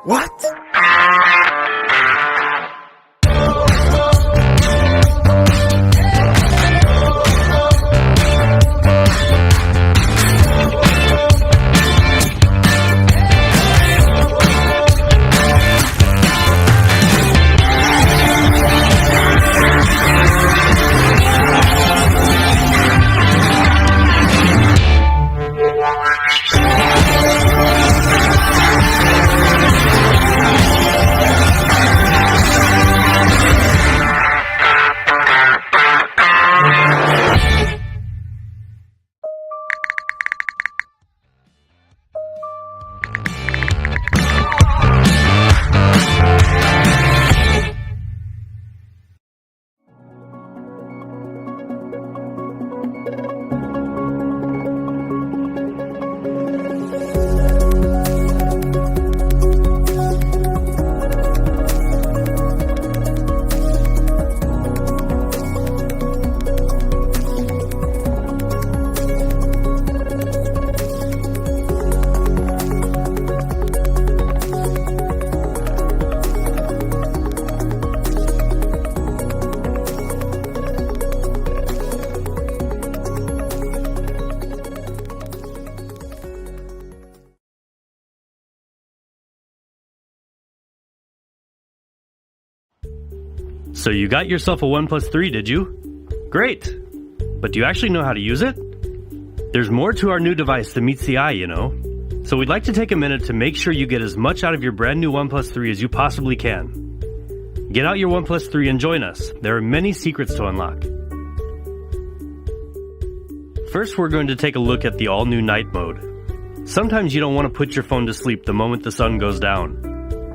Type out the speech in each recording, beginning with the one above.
What? So you got yourself a OnePlus 3, did you? Great! But do you actually know how to use it? There's more to our new device than meets the eye, you know. So we'd like to take a minute to make sure you get as much out of your brand new OnePlus 3 as you possibly can. Get out your OnePlus 3 and join us. There are many secrets to unlock. First, we're going to take a look at the all-new night mode. Sometimes you don't want to put your phone to sleep the moment the sun goes down.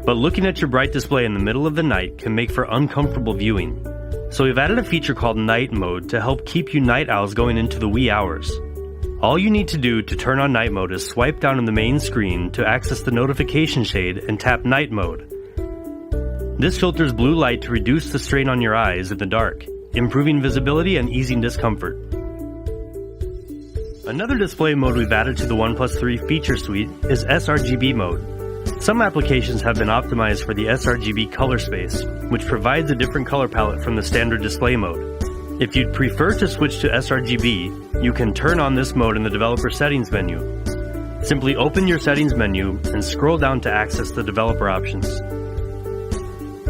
But looking at your bright display in the middle of the night can make for uncomfortable viewing. So we've added a feature called Night Mode to help keep you night owls going into the wee hours. All you need to do to turn on Night Mode is swipe down on the main screen to access the notification shade and tap Night Mode. This filters blue light to reduce the strain on your eyes in the dark, improving visibility and easing discomfort. Another display mode we've added to the OnePlus 3 feature suite is sRGB mode. Some applications have been optimized for the sRGB color space, which provides a different color palette from the standard display mode. If you'd prefer to switch to sRGB, you can turn on this mode in the developer settings menu. Simply open your settings menu and scroll down to access the developer options.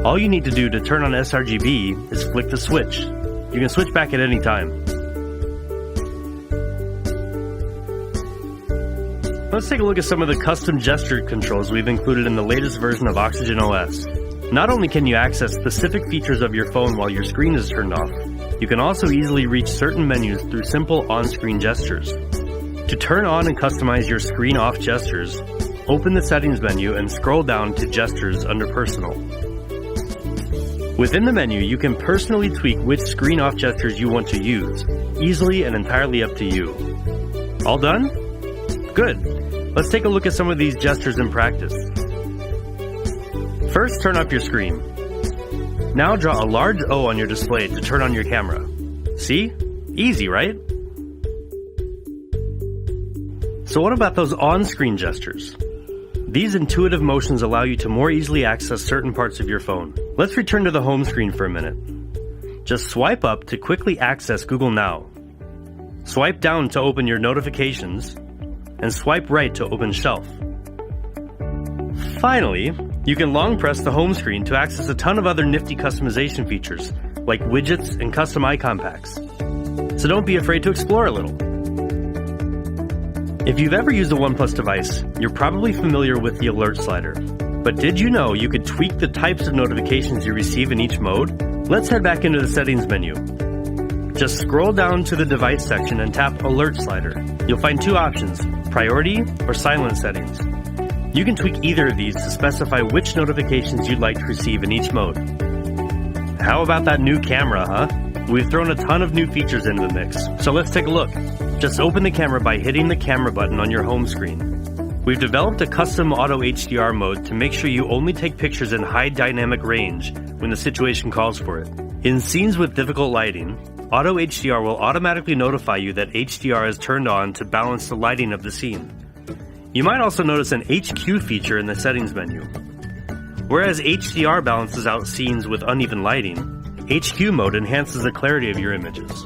All you need to do to turn on sRGB is flick the switch. You can switch back at any time. Let's take a look at some of the custom gesture controls we've included in the latest version of Oxygen OS. Not only can you access specific features of your phone while your screen is turned off, you can also easily reach certain menus through simple on-screen gestures. To turn on and customize your screen off gestures, open the settings menu and scroll down to Gestures under Personal. Within the menu, you can personally tweak which screen off gestures you want to use, easily and entirely up to you. All done? Good. Let's take a look at some of these gestures in practice. First, turn off your screen. Now draw a large O on your display to turn on your camera. See? Easy, right? So what about those on-screen gestures? These intuitive motions allow you to more easily access certain parts of your phone. Let's return to the home screen for a minute. Just swipe up to quickly access Google Now. Swipe down to open your notifications, and swipe right to open Shelf. Finally, you can long press the home screen to access a ton of other nifty customization features, like widgets and custom icon packs. So don't be afraid to explore a little. If you've ever used a OnePlus device, you're probably familiar with the alert slider. But did you know you could tweak the types of notifications you receive in each mode? Let's head back into the settings menu. Just scroll down to the device section and tap Alert Slider. You'll find two options, Priority or Silent settings. You can tweak either of these to specify which notifications you'd like to receive in each mode. How about that new camera, huh? We've thrown a ton of new features into the mix, so let's take a look. Just open the camera by hitting the camera button on your home screen. We've developed a custom auto HDR mode to make sure you only take pictures in high dynamic range when the situation calls for it. In scenes with difficult lighting, auto HDR will automatically notify you that HDR is turned on to balance the lighting of the scene. You might also notice an HQ feature in the settings menu. Whereas HDR balances out scenes with uneven lighting, HQ mode enhances the clarity of your images.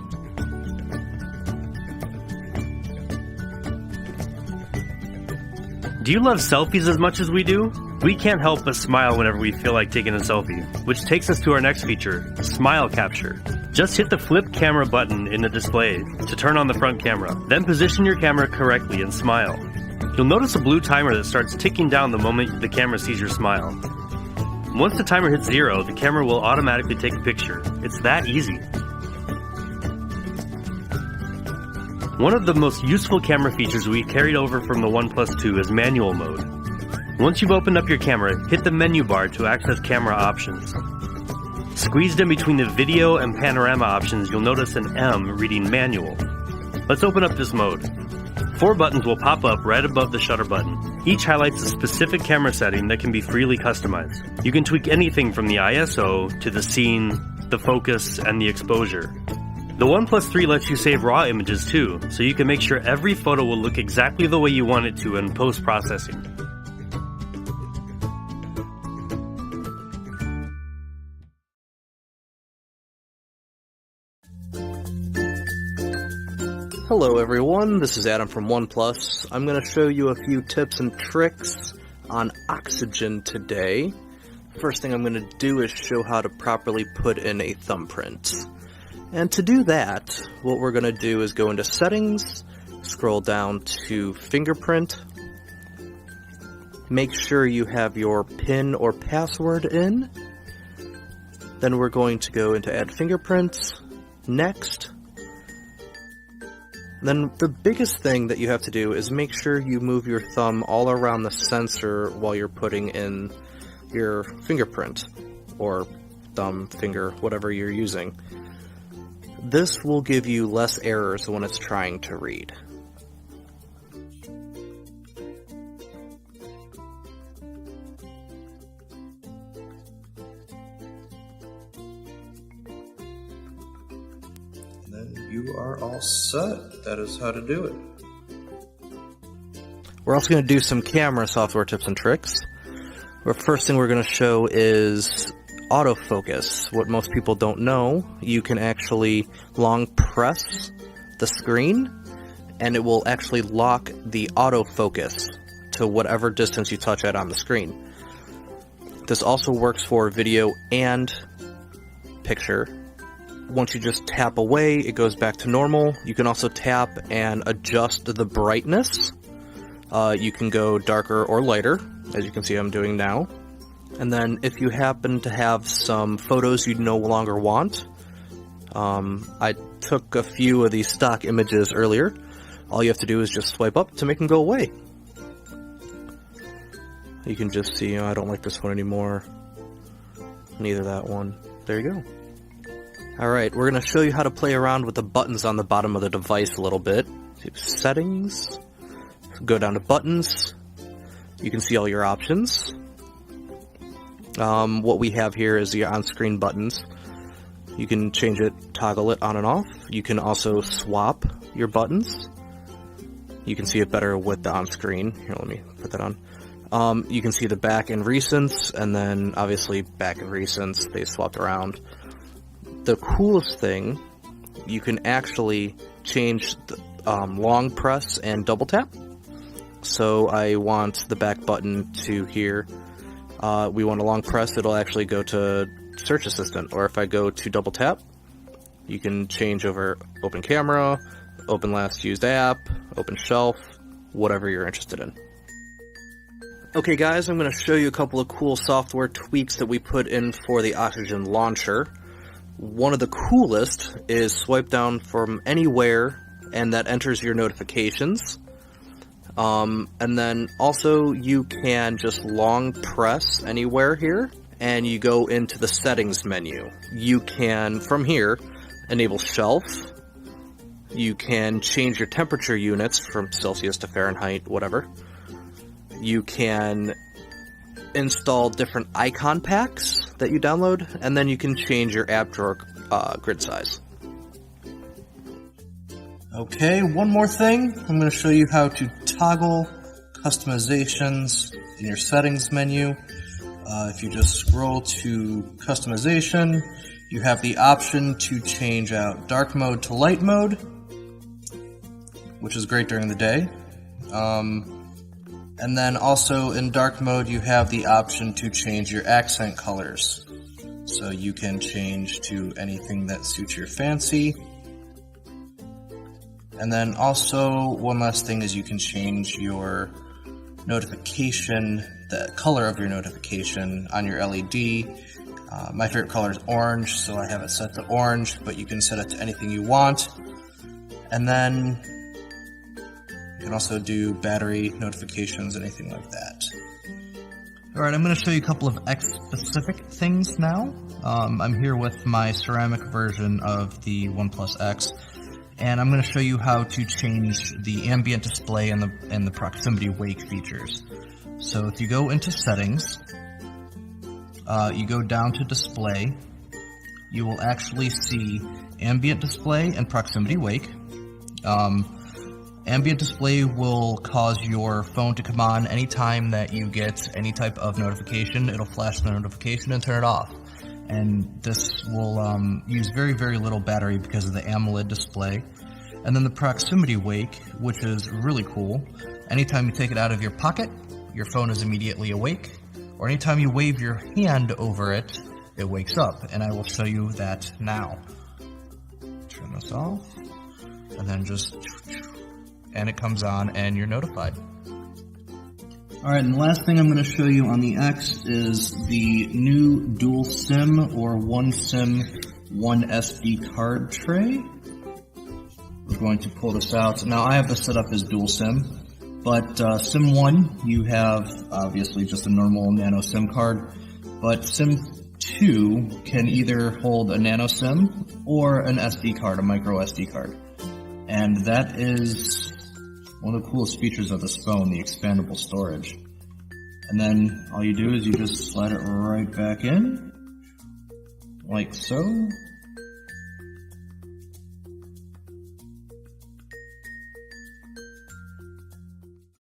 Do you love selfies as much as we do? We can't help but smile whenever we feel like taking a selfie, which takes us to our next feature, Smile Capture. Just hit the flip camera button in the display to turn on the front camera, then position your camera correctly and smile. You'll notice a blue timer that starts ticking down the moment the camera sees your smile. Once the timer hits 0, the camera will automatically take a picture. It's that easy. One of the most useful camera features we carried over from the OnePlus 2 is manual mode. Once you've opened up your camera, hit the menu bar to access camera options. Squeezed in between the video and panorama options, you'll notice an M reading manual. Let's open up this mode. 4 buttons will pop up right above the shutter button. Each highlights a specific camera setting that can be freely customized. You can tweak anything from the ISO to the scene, the focus, and the exposure. The OnePlus 3 lets you save RAW images too, so you can make sure every photo will look exactly the way you want it to in post-processing. Hello everyone, this is Adam from OnePlus. I'm going to show you a few tips and tricks on Oxygen today. First thing I'm going to do is show how to properly put in a thumbprint. And to do that, what we're going to do is go into Settings, scroll down to Fingerprint, make sure you have your PIN or password in, then we're going to go into Add Fingerprints, Next. Then the biggest thing that you have to do is make sure you move your thumb all around the sensor while you're putting in your fingerprint, or thumb, finger, whatever you're using. This will give you less errors when it's trying to read. Then you are all set. That is how to do it. We're also going to do some camera software tips and tricks. The first thing we're going to show is autofocus. What most people don't know, you can actually long press the screen and it will actually lock the autofocus to whatever distance you touch it on the screen. This also works for video and picture. Once you just tap away, it goes back to normal. You can also tap and adjust the brightness. You can go darker or lighter, as you can see I'm doing now. And then if you happen to have some photos you no longer want, I took a few of these stock images earlier. All you have to do is just swipe up to make them go away. You can just see, I don't like this one anymore. Neither that one. There you go. Alright, we're going to show you how to play around with the buttons on the bottom of the device a little bit. Settings. Go down to buttons. You can see all your options. What we have here is the on-screen buttons. You can change it, toggle it on and off. You can also swap your buttons. You can see it better with the on-screen. Here, let me put that on. You can see the back and recents, and then obviously back and recents, they swapped around. The coolest thing, you can actually change the long press and double tap. So I want the back button to here. We want a long press, it'll actually go to Search Assistant. Or if I go to double tap, you can change over Open Camera, Open Last Used App, Open Shelf, whatever you're interested in. Okay guys, I'm going to show you a couple of cool software tweaks that we put in for the Oxygen launcher. One of the coolest is swipe down from anywhere and that enters your notifications. And then also you can just long press anywhere here and you go into the settings menu. You can, from here, enable shelf. You can change your temperature units from Celsius to Fahrenheit, whatever. you can install different icon packs that you download, and then you can change your app drawer grid size. Okay, one more thing. I'm going to show you how to toggle customizations in your settings menu. If you just scroll to customization, you have the option to change out dark mode to light mode, which is great during the day. And then also in dark mode, you have the option to change your accent colors. So you can change to anything that suits your fancy. And then also, one last thing is you can change your notification, the color of your notification on your LED. My favorite color is orange, so I have it set to orange, but you can set it to anything you want. And then you can also do battery notifications, anything like that. Alright, I'm going to show you a couple of X-specific things now. I'm here with my ceramic version of the OnePlus X, and I'm going to show you how to change the ambient display and the proximity wake features. So if you go into settings, you go down to display, you will actually see ambient display and proximity wake. Ambient display will cause your phone to come on anytime that you get any type of notification. It'll flash the notification and turn it off. And this will use very, very little battery because of the AMOLED display. And then the proximity wake, which is really cool. Anytime you take it out of your pocket, your phone is immediately awake. Or anytime you wave your hand over it, it wakes up. And I will show you that now. Turn this off. And then just... and it comes on and you're notified. Alright, and the last thing I'm going to show you on the X is the new dual SIM or one SIM, one SD card tray. We're going to pull this out. Now I have this set up as dual SIM, but SIM 1 you have obviously just a normal nano SIM card, but SIM 2 can either hold a nano SIM or an SD card, a micro SD card. And that is one of the coolest features of this phone, the expandable storage. And then all you do is you just slide it right back in, like so.